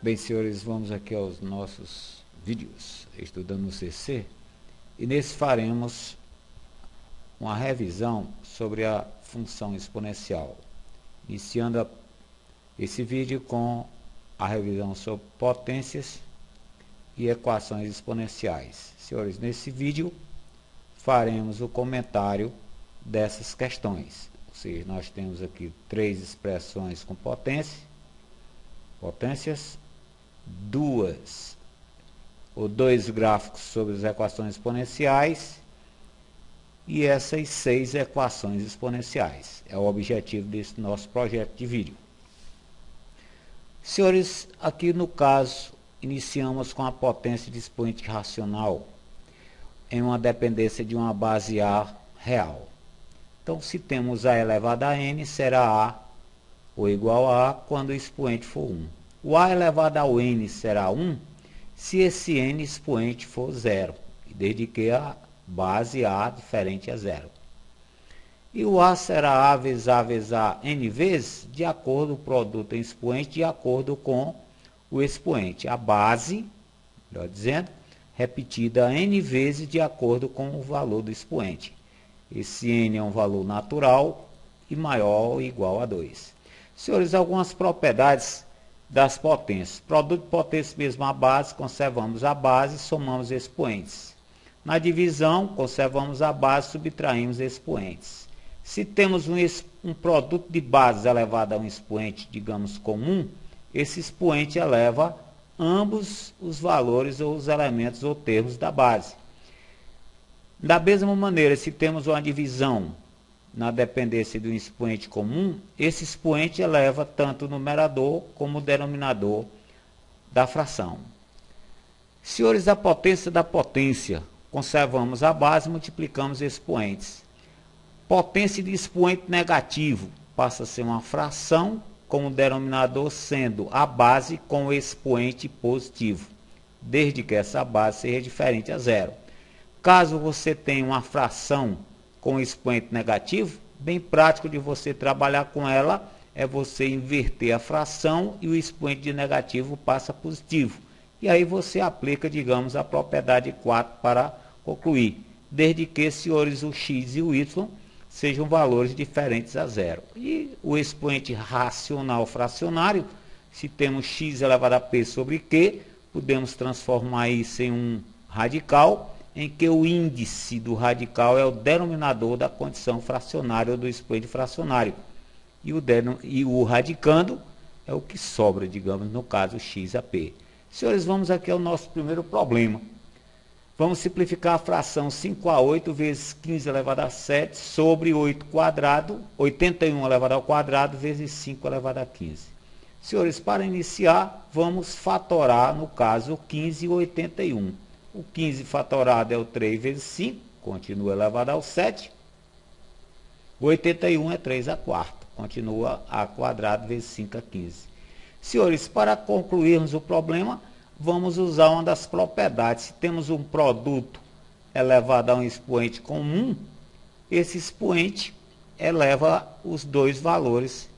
Bem, senhores, vamos aqui aos nossos vídeos estudando o CC e nesse faremos uma revisão sobre a função exponencial, iniciando esse vídeo com a revisão sobre potências e equações exponenciais. Senhores, nesse vídeo faremos o comentário dessas questões, ou seja, nós temos aqui três expressões com potências, dois gráficos sobre as equações exponenciais e essas 6 equações exponenciais. É o objetivo desse nosso projeto de vídeo. Senhores, aqui no caso, iniciamos com a potência de expoente racional em uma dependência de uma base A real. Então, se temos A elevado a n, será A ou igual a A quando o expoente for 1. O A elevado ao n será 1 se esse n expoente for 0, desde que a base A diferente é 0. E o A será A vezes A vezes A n vezes, de acordo com o produto em expoente, de acordo com o expoente. A base, melhor dizendo, repetida n vezes de acordo com o valor do expoente. Esse n é um valor natural e maior ou igual a 2. Senhores, algumas propriedades das potências. Produto de potência mesma base, conservamos a base e somamos expoentes. Na divisão, conservamos a base, subtraímos expoentes. Se temos um produto de bases elevado a um expoente, digamos, comum, esse expoente eleva ambos os valores ou os elementos ou termos da base. Da mesma maneira, se temos uma divisão na dependência de um expoente comum, esse expoente eleva tanto o numerador como o denominador da fração. Senhores, da potência, conservamos a base e multiplicamos expoentes. Potência de expoente negativo passa a ser uma fração, com o denominador sendo a base com o expoente positivo, desde que essa base seja diferente a 0. Caso você tenha uma fração com expoente negativo, bem prático de você trabalhar com ela é você inverter a fração e o expoente de negativo passa positivo. E aí você aplica, digamos, a propriedade 4 para concluir, desde que, senhores, o x e o y sejam valores diferentes a 0. E o expoente racional fracionário, se temos x elevado a p sobre q, podemos transformar isso em um radical, em que o índice do radical é o denominador da condição fracionária ou do expoente fracionário. E o radicando é o que sobra, digamos, no caso x a p. Senhores, vamos aqui ao nosso primeiro problema. Vamos simplificar a fração 5 a 8 vezes 15 elevado a 7 sobre 8 quadrado, 81 elevado ao quadrado vezes 5 elevado a 15. Senhores, para iniciar, vamos fatorar, no caso, 15 e 81. O 15 fatorado é o 3 vezes 5, continua elevado ao 7. O 81 é 3 a quarta, continua a quadrado vezes 5 a 15. Senhores, para concluirmos o problema, vamos usar uma das propriedades. Se temos um produto elevado a um expoente comum, esse expoente eleva os dois valores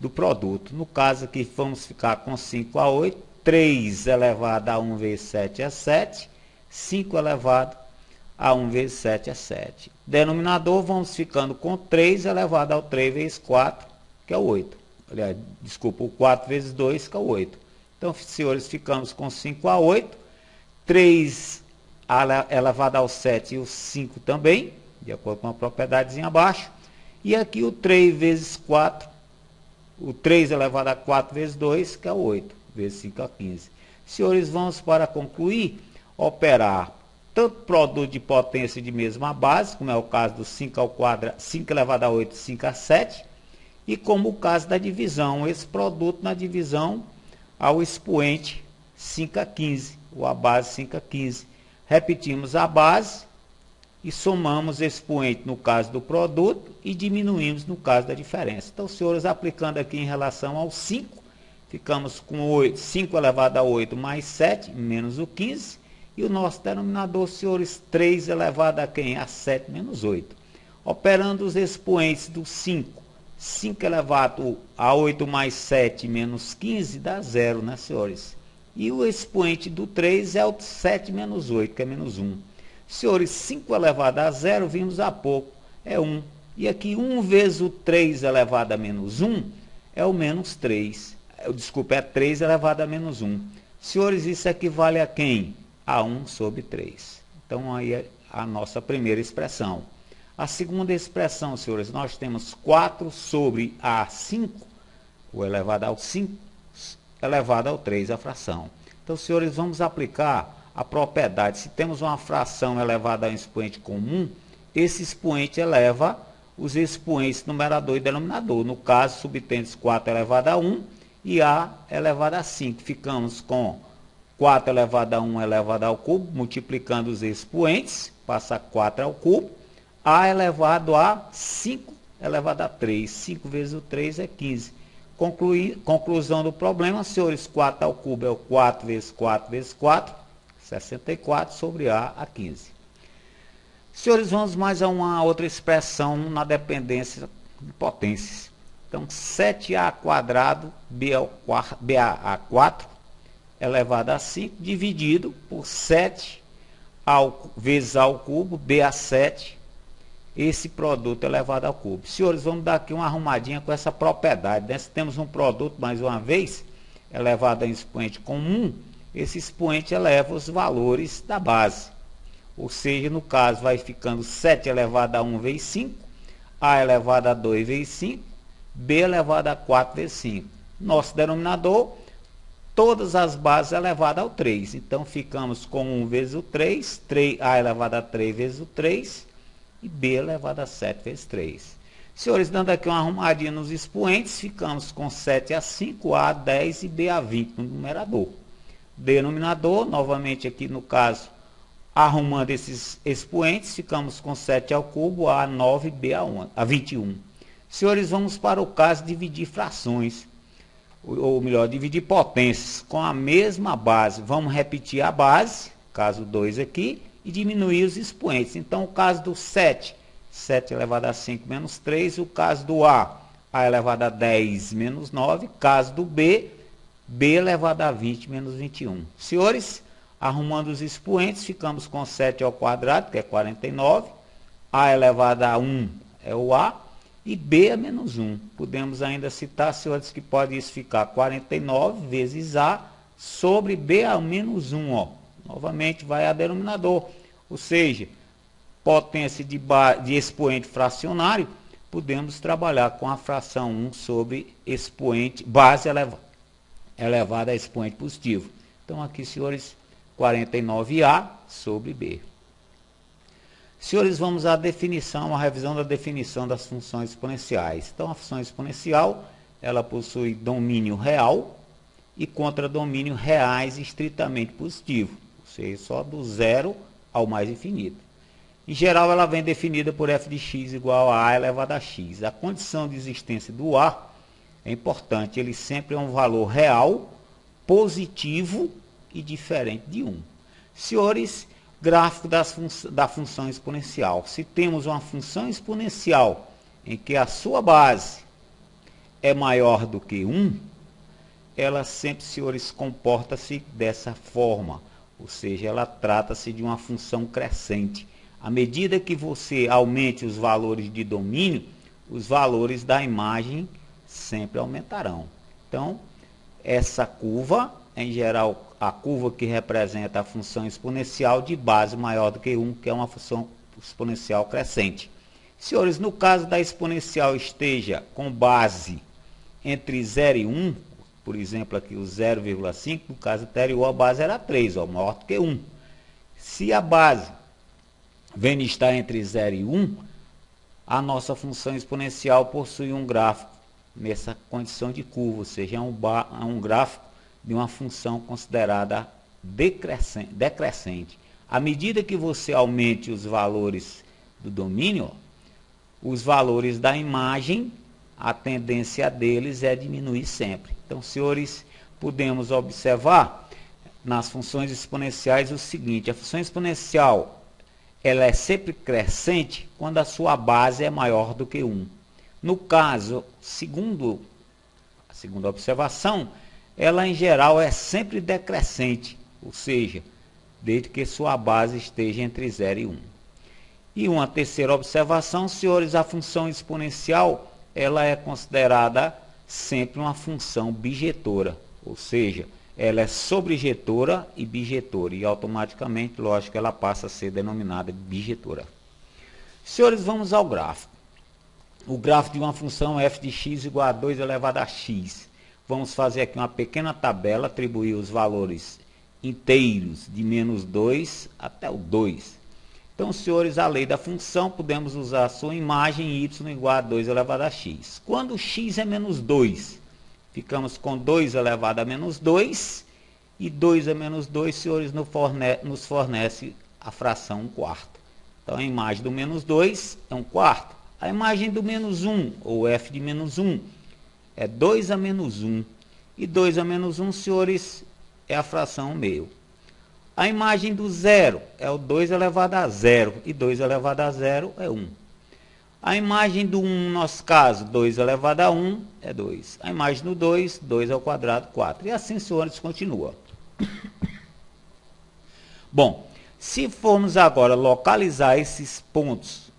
do produto. No caso aqui, vamos ficar com 5 a 8. 3 elevado a 1 vezes 7 é 7. 5 elevado a 1 vezes 7 é 7. Denominador, vamos ficando com 3 elevado ao 3 vezes 4, que é 8. Aliás, desculpa, o 4 vezes 2, que é 8. Então, senhores, ficamos com 5 a 8. 3 elevado ao 7 e o 5 também, de acordo com a propriedadezinha abaixo. E aqui o 3 vezes 4, o 3 elevado a 4 vezes 2, que é 8. Vezes 5 a 15. Senhores, vamos para concluir, operar tanto produto de potência de mesma base, como é o caso do 5 ao quadrado, 5 elevado a 8, 5 a 7, e como o caso da divisão, esse produto na divisão ao expoente 5 a 15, ou a base 5 a 15. Repetimos a base e somamos expoente no caso do produto e diminuímos no caso da diferença. Então, senhores, aplicando aqui em relação ao 5, ficamos com 5 elevado a 8 mais 7, menos o 15. E o nosso denominador, senhores, 3 elevado a quem? A 7 menos 8. Operando os expoentes do 5. 5 elevado a 8 mais 7 menos 15 dá 0, né, senhores? E o expoente do 3 é o 7 menos 8, que é menos 1. Senhores, 5 elevado a 0, vimos há pouco, é 1. E aqui 1 vezes o 3 elevado a menos 1 é o menos 3. Desculpa, é 3 elevado a menos 1. Senhores, isso equivale a quem? A 1 sobre 3. Então, aí é a nossa primeira expressão. A segunda expressão, senhores, nós temos 4 sobre a 5, o elevado ao 5, elevado ao 3, a fração. Então, senhores, vamos aplicar a propriedade. Se temos uma fração elevada a um expoente comum, esse expoente eleva os expoentes numerador e denominador. No caso, subtende 4 elevado a 1 e a elevado a 5. Ficamos com 4 elevado a 1 elevado ao cubo, multiplicando os expoentes, passa 4 ao cubo. A elevado a 5 elevado a 3. 5 vezes o 3 é 15. Conclusão do problema, senhores, 4 ao cubo é o 4 vezes 4 vezes 4, 64 sobre a 15. Senhores, vamos mais a uma outra expressão na dependência de potências. Então, 7a quadrado BA4 elevado a 5 dividido por 7 vezes a ao cubo BA7, esse produto elevado ao cubo. Senhores, vamos dar aqui uma arrumadinha com essa propriedade, né? Se temos um produto, mais uma vez, elevado a um expoente comum, esse expoente eleva os valores da base. Ou seja, no caso, vai ficando 7 elevado a 1 vezes 5, A elevado a 2 vezes 5, B elevado a 4 vezes 5. Nosso denominador, todas as bases elevadas ao 3. Então, ficamos com 1 vezes o 3, A elevado a 3 vezes o 3, e B elevado a 7 vezes 3. Senhores, dando aqui uma arrumadinha nos expoentes, ficamos com 7 a 5, A a 10 e B a 20 no numerador. Denominador, novamente aqui no caso, arrumando esses expoentes, ficamos com 7 ao cubo, A a 9 e B a 21. Senhores, vamos para o caso de dividir frações, ou melhor, dividir potências com a mesma base. Vamos repetir a base, caso 2 aqui, e diminuir os expoentes. Então, o caso do 7, 7 elevado a 5 menos 3. O caso do A elevado a 10 menos 9. Caso do B elevado a 20 menos 21. Senhores, arrumando os expoentes, ficamos com 7 ao quadrado, que é 49. A elevado a 1 é o A. E B a menos 1. Podemos ainda citar, senhores, que pode isso ficar 49 vezes A sobre B a menos 1, ó. Novamente vai a denominador, ou seja, potência de expoente fracionário, podemos trabalhar com a fração 1 sobre expoente, base elevada a expoente positivo. Então aqui, senhores, 49A sobre B. Senhores, vamos à definição, a revisão da definição das funções exponenciais. Então a função exponencial, ela possui domínio real e contradomínio reais estritamente positivo. Ou seja, só do zero ao mais infinito. Em geral, ela vem definida por f de x igual a elevado a x. A condição de existência do a é importante. Ele sempre é um valor real, positivo e diferente de 1. Senhores, gráfico da função exponencial. Se temos uma função exponencial em que a sua base é maior do que 1, ela sempre, senhores, comporta-se dessa forma. Ou seja, ela trata-se de uma função crescente. À medida que você aumente os valores de domínio, os valores da imagem sempre aumentarão. Então, essa curva, em geral, a curva que representa a função exponencial de base maior do que 1, que é uma função exponencial crescente. Senhores, no caso da exponencial esteja com base entre 0 e 1, por exemplo, aqui o 0,5, no caso anterior a base era 3, ó, maior do que 1. Se a base vem estar entre 0 e 1, a nossa função exponencial possui um gráfico nessa condição de curva, ou seja, é um gráfico de uma função considerada decrescente. À medida que você aumente os valores do domínio, os valores da imagem, a tendência deles é diminuir sempre. Então, senhores, podemos observar nas funções exponenciais o seguinte: a função exponencial ela é sempre crescente quando a sua base é maior do que 1. No caso, a segunda observação, ela em geral é sempre decrescente, ou seja, desde que sua base esteja entre 0 e 1. E uma terceira observação, senhores, a função exponencial, ela é considerada sempre uma função bijetora, ou seja, ela é sobrejetora e bijetora, e automaticamente, lógico, ela passa a ser denominada bijetora. Senhores, vamos ao gráfico. O gráfico de uma função f de x igual a 2 elevado a x. Vamos fazer aqui uma pequena tabela, atribuir os valores inteiros de menos 2 até o 2. Então, senhores, a lei da função, podemos usar a sua imagem y igual a 2 elevado a x. Quando x é menos 2, ficamos com 2 elevado a menos 2, e 2 a menos 2, senhores, nos fornece a fração 1 quarto. Então, a imagem do menos 2 é 1 quarto. A imagem do menos 1, ou f de menos 1, é 2 a menos 1. E 2 a menos 1, senhores, é a fração 1 meio. A imagem do zero é o 2 elevado a 0. E 2 elevado a 0 é 1. A imagem do 1, no nosso caso, 2 elevado a 1 é 2. A imagem do 2, 2 ao quadrado, 4. E assim, senhores, continua. Bom, se formos agora localizar esses pontos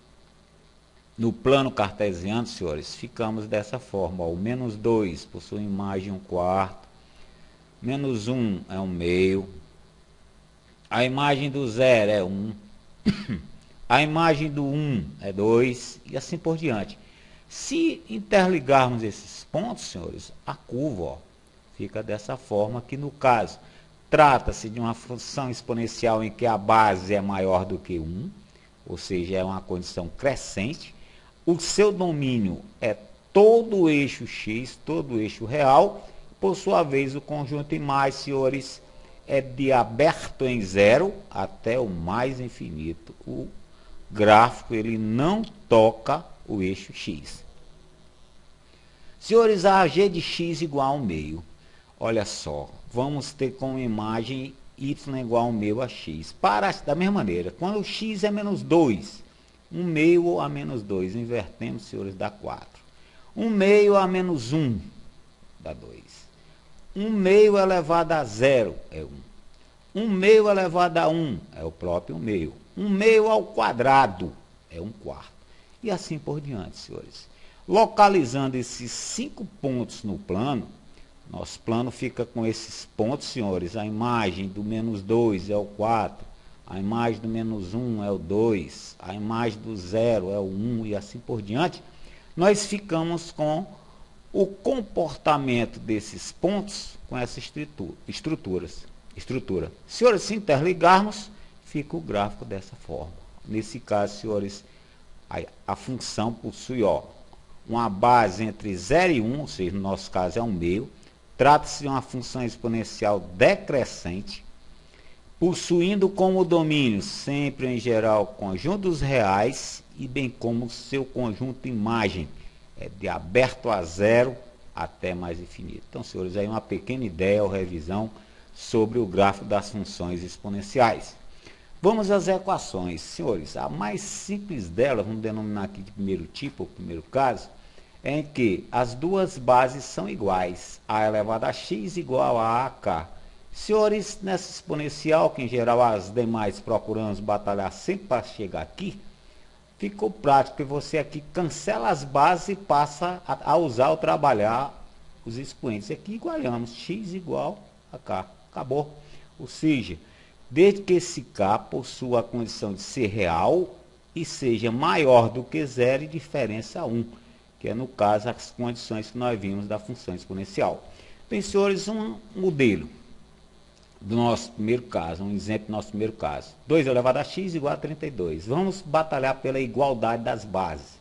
no plano cartesiano, senhores, ficamos dessa forma. Ó, o menos 2 possui imagem 1 quarto. Menos 1 é 1 meio. A imagem do 0 é 1. A imagem do 1 é 2. E assim por diante. Se interligarmos esses pontos, senhores, a curva, ó, fica dessa forma, que no caso trata-se de uma função exponencial em que a base é maior do que 1, ou seja, é uma condição crescente. O seu domínio é todo o eixo x, todo o eixo real. Por sua vez, o conjunto imagem, senhores, é de aberto em 0 até o mais infinito. O gráfico, ele não toca o eixo x. Senhores, a g de x igual a 1 meio. Olha só, vamos ter como imagem y igual a 1 meio a x. Da mesma maneira, quando o x é menos 2, 1 meio a menos 2, invertemos, senhores, dá 4. 1 meio a menos 1 dá 2. 1 meio elevado a 0 é 1. 1 meio elevado a 1 é o próprio 1 meio. 1 meio ao quadrado é 1 quarto. E assim por diante, senhores. Localizando esses 5 pontos no plano, nosso plano fica com esses pontos, senhores. A imagem do menos 2 é o 4. A imagem do menos 1 é o 2. A imagem do 0 é o 1 e assim por diante. Nós ficamos com o comportamento desses pontos com essa estrutura. Senhores, se interligarmos, fica o gráfico dessa forma. Nesse caso, senhores, a função possui, ó, uma base entre 0 e 1, ou seja, no nosso caso é 1 meio. Trata-se de uma função exponencial decrescente, possuindo como domínio, sempre em geral, conjuntos reais e bem como seu conjunto imagem, de aberto a 0 até mais infinito. Então, senhores, aí uma pequena ideia ou revisão sobre o gráfico das funções exponenciais. Vamos às equações. Senhores, a mais simples delas, vamos denominar aqui de primeiro tipo, ou primeiro caso, é em que as duas bases são iguais. A elevado a x igual a AK. Senhores, nessa exponencial, que em geral as demais procuramos batalhar sempre para chegar aqui, ficou prático que você aqui cancela as bases e passa a usar ou trabalhar os expoentes. Aqui igualamos x igual a k. Acabou. Ou seja, desde que esse k possua a condição de ser real e seja maior do que 0 e diferença 1, que é no caso as condições que nós vimos da função exponencial. Bem, senhores, um modelo do nosso primeiro caso, um exemplo do nosso primeiro caso. 2 elevado a x igual a 32. Vamos batalhar pela igualdade das bases,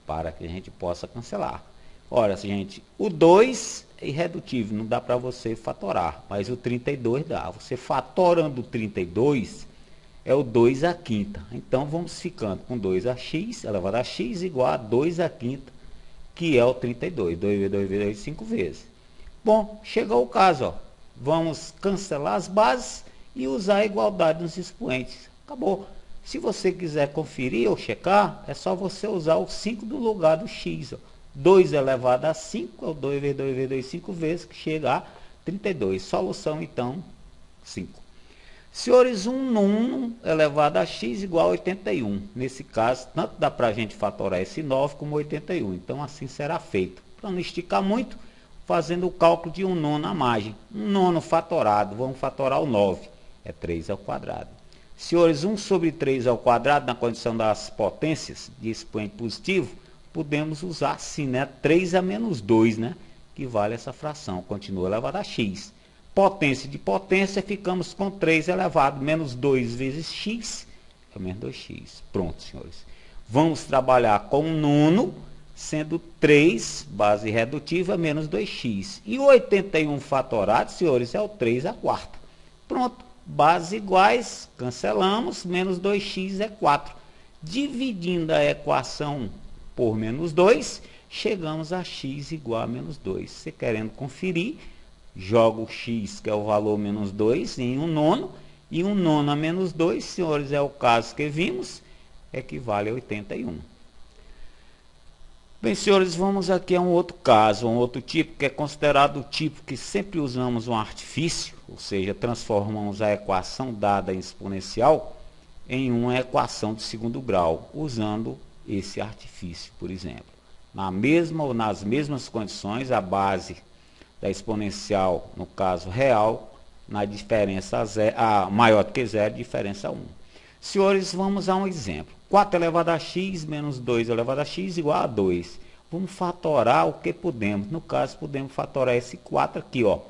para que a gente possa cancelar. Ora, gente, o 2 é irredutível, não dá para você fatorar, mas o 32 dá. Você fatorando o 32 é o 2 à quinta. Então, vamos ficando com 2 a x, elevado a x igual a 2 à quinta, que é o 32. 2 vezes 2 vezes 2, 5 vezes. Bom, chegou o caso, ó. Vamos cancelar as bases e usar a igualdade nos expoentes. Acabou. Se você quiser conferir ou checar, é só você usar o 5 do lugar do x. Ó. 2 elevado a 5, é o 2 vezes 2 vezes 2, 5 vezes, que chega a 32. Solução, então, 5. Senhores, 1 nono elevado a x igual a 81. Nesse caso, tanto dá para a gente fatorar esse 9 como 81. Então, assim será feito. Para não esticar muito, fazendo o cálculo de 1 nono à margem. 1 nono fatorado, vamos fatorar o 9. É 3 ao quadrado. Senhores, 1 sobre 3 ao quadrado, na condição das potências de expoente positivo, podemos usar assim, né? 3 a menos 2, né? Que vale essa fração. Continua elevado a x. Potência de potência, ficamos com 3 elevado a menos 2 vezes x, é menos 2x. Pronto, senhores. Vamos trabalhar com 1 nono, sendo 3, base redutiva, menos 2x. E o 81 fatorado, senhores, é o 3 à quarta. Pronto. Bases iguais, cancelamos, menos 2x é 4. Dividindo a equação por menos 2, chegamos a x igual a menos 2. Você querendo conferir, joga o x, que é o valor menos 2, em 1 nono, e 1 nono a menos 2, senhores, é o caso que vimos, equivale a 81. Bem, senhores, vamos aqui a um outro caso, um outro tipo, que é considerado o tipo que sempre usamos um artifício, ou seja, transformamos a equação dada em exponencial em uma equação de segundo grau, usando esse artifício, por exemplo. Na mesma ou nas mesmas condições, a base da exponencial, no caso real, na diferença maior do que zero, diferença 1. Senhores, vamos a um exemplo. 4 elevado a x menos 2 elevado a x igual a 2. Vamos fatorar o que podemos. No caso, podemos fatorar esse 4 aqui, ó.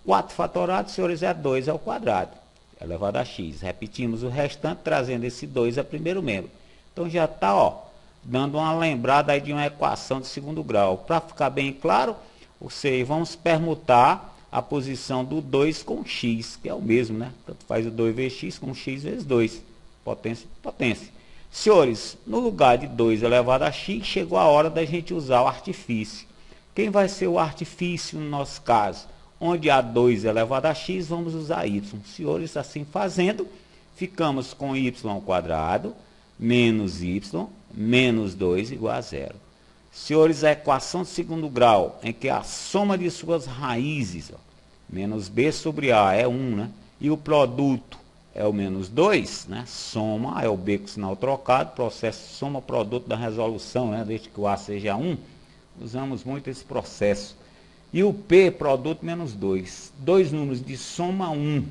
4 fatorado, senhores, é 2 ao quadrado, elevado a x. Repetimos o restante, trazendo esse 2 a primeiro membro. Então, já está, ó, dando uma lembrada aí de uma equação de segundo grau. Para ficar bem claro, ou seja, vamos permutar a posição do 2 com x, que é o mesmo, né? Tanto faz o 2 vezes x com x vezes 2. Potência, potência. Senhores, no lugar de 2 elevado a x, chegou a hora da gente usar o artifício. Quem vai ser o artifício no nosso caso? Onde há 2 elevado a x, vamos usar y. Senhores, assim fazendo, ficamos com y ao quadrado menos y menos 2 igual a 0. Senhores, a equação de segundo grau, em que a soma de suas raízes, ó, menos b sobre a é 1, né? E o produto é o menos 2, né? Soma, é o b com sinal trocado, processo soma produto da resolução, né? Desde que o a seja 1, usamos muito esse processo. E o p, produto menos 2. Dois números de soma 1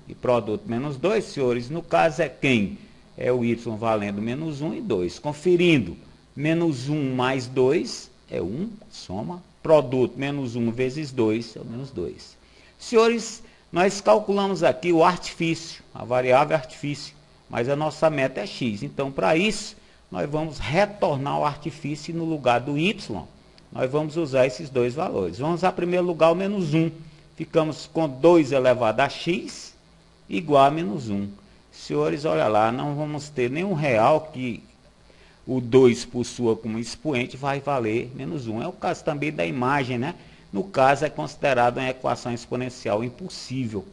e produto menos 2, senhores, no caso é quem? É o y valendo menos 1 e 2. Conferindo, menos 1 mais 2 é 1, soma. Produto menos 1 vezes 2 é o menos 2. Senhores, nós calculamos aqui o artifício, a variável artifício, mas a nossa meta é x. Então, para isso, nós vamos retornar o artifício no lugar do y. Nós vamos usar esses dois valores. Vamos a primeiro lugar o menos 1. Ficamos com 2 elevado a x igual a menos 1. Senhores, olha lá, não vamos ter nenhum real que o 2 possua como expoente, vai valer menos 1. É o caso também da imagem, né? No caso, é considerado uma equação exponencial impossível.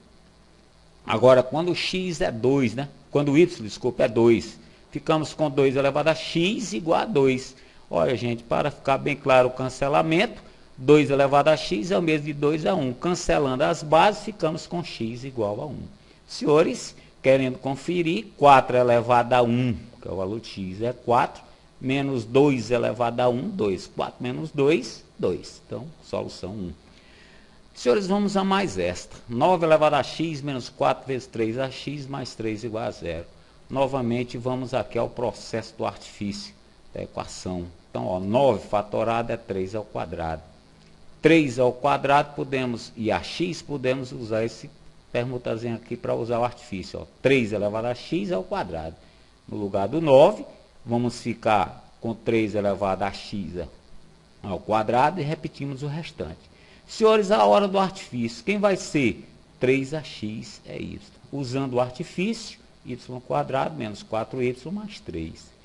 Agora, quando o x é 2, né? Quando o y, desculpa, é 2, ficamos com 2 elevado a x igual a 2. Olha, gente, para ficar bem claro o cancelamento, 2 elevado a x é o mesmo de 2 a 1. Cancelando as bases, ficamos com x igual a 1. Senhores, querendo conferir, 4 elevado a 1, que é o valor de x, é 4, menos 2 elevado a 1, 2. 4 menos 2, 2. Então, solução 1. Senhores, vamos a mais esta. 9 elevado a x menos 4 vezes 3ax mais 3 igual a 0. Novamente, vamos aqui ao processo do artifício da equação. Então, ó, 9 fatorado é 3 ao quadrado. 3 ao quadrado podemos, e a x podemos usar esse permutazinho aqui para usar o artifício. Ó. 3 elevado a x ao quadrado. No lugar do 9, vamos ficar com 3 elevado a x ao quadrado e repetimos o restante. Senhores, a hora do artifício, quem vai ser? 3ax é y. Usando o artifício, y quadrado menos 4y mais 3.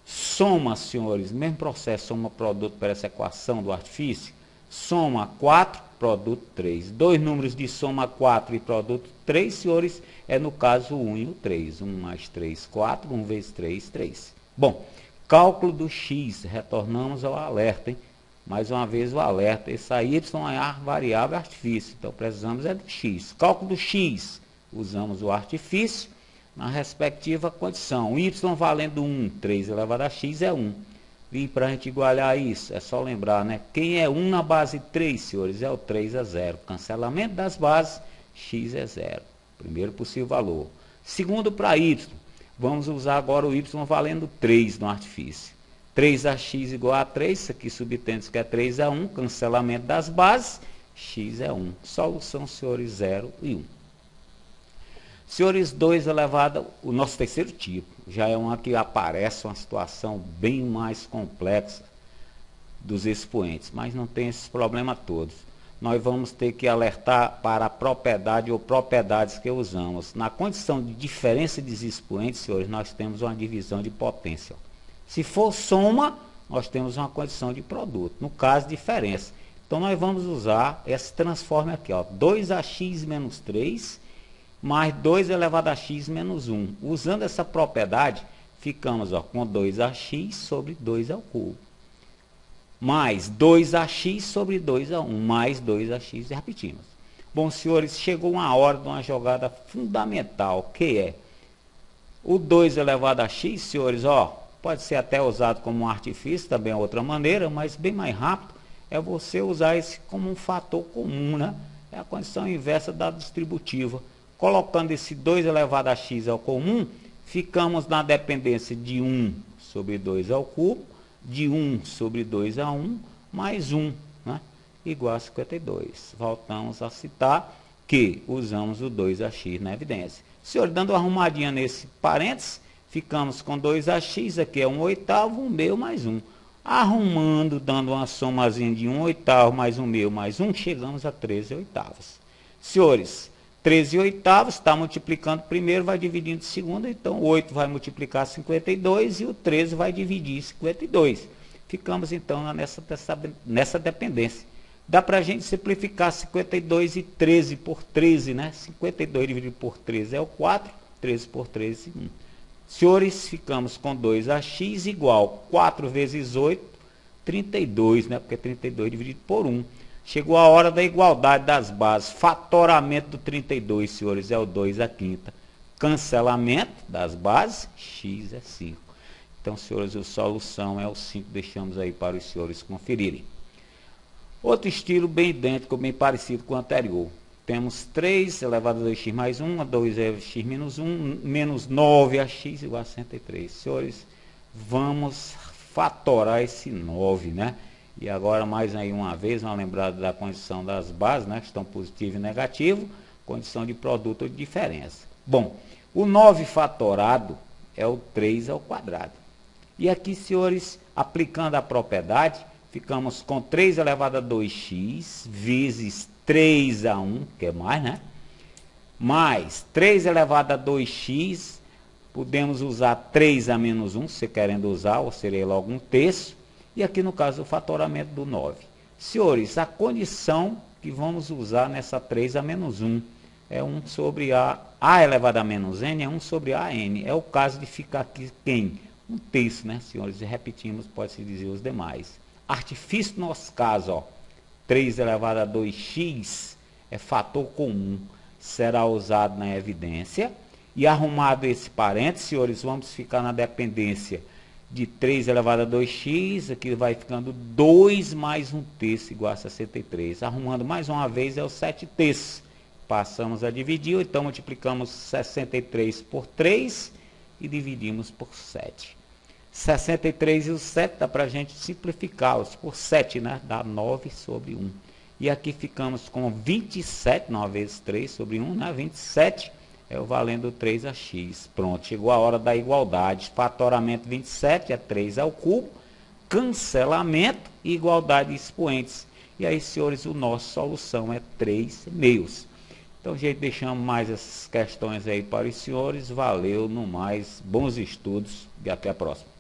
Soma, senhores, mesmo processo, soma produto para essa equação do artifício. Soma 4, produto 3. Dois números de soma 4 e produto 3, senhores, é no caso o 1 e o 3. 1 mais 3, 4. 1 vezes 3, 3. Bom, cálculo do x. Retornamos ao alerta, hein? Mais uma vez o alerta, essa y é a variável artifício, então precisamos é do x. Cálculo do x, usamos o artifício na respectiva condição. Y valendo 1, 3 elevado a x é 1. E para a gente igualar isso, é só lembrar, né? Quem é 1 na base 3, senhores, é o 3 a 0. Cancelamento das bases, x é 0. Primeiro possível valor. Segundo para y, vamos usar agora o y valendo 3 no artifício. 3ax igual a 3, isso aqui subtende que é 3 a 1, cancelamento das bases, x é 1. Solução, senhores, 0 e 1. Senhores, 2 elevado, o nosso terceiro tipo, já é uma que aparece uma situação bem mais complexa dos expoentes, mas não tem esses problemas todos. Nós vamos ter que alertar para a propriedade ou propriedades que usamos. Na condição de diferença de expoentes, senhores, nós temos uma divisão de potência. Se for soma, nós temos uma condição de produto. No caso, diferença. Então, nós vamos usar esse transforme aqui, ó, 2ax menos 3 mais 2 elevado a x menos 1. Usando essa propriedade, ficamos, ó, com 2ax sobre 2 ao cubo. Mais 2ax sobre 2 a 1, mais 2ax, e repetimos. Bom, senhores, chegou uma hora de uma jogada fundamental, que é o 2 elevado a x, senhores, ó, pode ser até usado como um artifício, também é outra maneira, mas bem mais rápido é você usar esse como um fator comum, né? É a condição inversa da distributiva. Colocando esse 2 elevado a x ao comum, ficamos na dependência de 1 sobre 2 ao cubo, de 1 sobre 2 a 1, mais 1, né? Igual a 52. Voltamos a citar que usamos o 2ax na evidência. Senhor, dando uma arrumadinha nesse parênteses, ficamos com 2ax, aqui é 1/8, 1 meio mais 1. Arrumando, dando uma somazinha de 1/8 mais 1 meio mais 1, chegamos a 13/8. Senhores, 13/8 está multiplicando primeiro, vai dividindo segundo, então 8 vai multiplicar 52 e o 13 vai dividir 52. Ficamos então nessa dependência. Dá para a gente simplificar 52 e 13 por 13, né? 52 dividido por 13 é o 4, 13 por 13, 1. Senhores, ficamos com 2ax igual 4 vezes 8, 32, né? Porque 32 dividido por 1. Chegou a hora da igualdade das bases. Fatoramento do 32, senhores, é o 2/5. Cancelamento das bases, x é 5. Então, senhores, a solução é o 5. Deixamos aí para os senhores conferirem. Outro estilo bem idêntico, bem parecido com o anterior. Temos 3 elevado a 2x mais 1, 2x menos 1, menos 9ax igual a 103. Senhores, vamos fatorar esse 9, né? E agora, mais aí uma vez, uma lembrada da condição das bases, né? Que estão positivo e negativo, condição de produto ou de diferença. Bom, o 9 fatorado é o 3 ao quadrado. E aqui, senhores, aplicando a propriedade, ficamos com 3 elevado a 2x vezes 3 a 1, que é mais, né? Mais 3 elevado a 2x, podemos usar 3 a menos 1, se querendo usar, ou seria logo 1/3. E aqui, no caso, o fatoramento do 9. Senhores, a condição que vamos usar nessa 3 a menos 1 é 1 sobre a elevado a menos n, é 1 sobre a n. É o caso de ficar aqui quem? 1/3, né, senhores? E repetimos, pode-se dizer os demais. Artifício no nosso caso, ó, 3 elevado a 2x é fator comum, será usado na evidência. E arrumado esse parênteses, senhores, vamos ficar na dependência de 3 elevado a 2x, aqui vai ficando 2 mais 1/3 igual a 63. Arrumando mais uma vez é o 7/3. Passamos a dividir, então multiplicamos 63 por 3 e dividimos por 7. 63 e o 7 dá para a gente simplificá-los por 7, né? Dá 9 sobre 1. E aqui ficamos com 27, 9 vezes 3 sobre 1, né? 27 é o valendo 3ax. Pronto, chegou a hora da igualdade. Fatoramento 27 é 3 ao cubo. Cancelamento e igualdade de expoentes. E aí, senhores, a nossa solução é 3 meios. Então, gente, deixamos mais essas questões aí para os senhores. Valeu, no mais, bons estudos e até a próxima.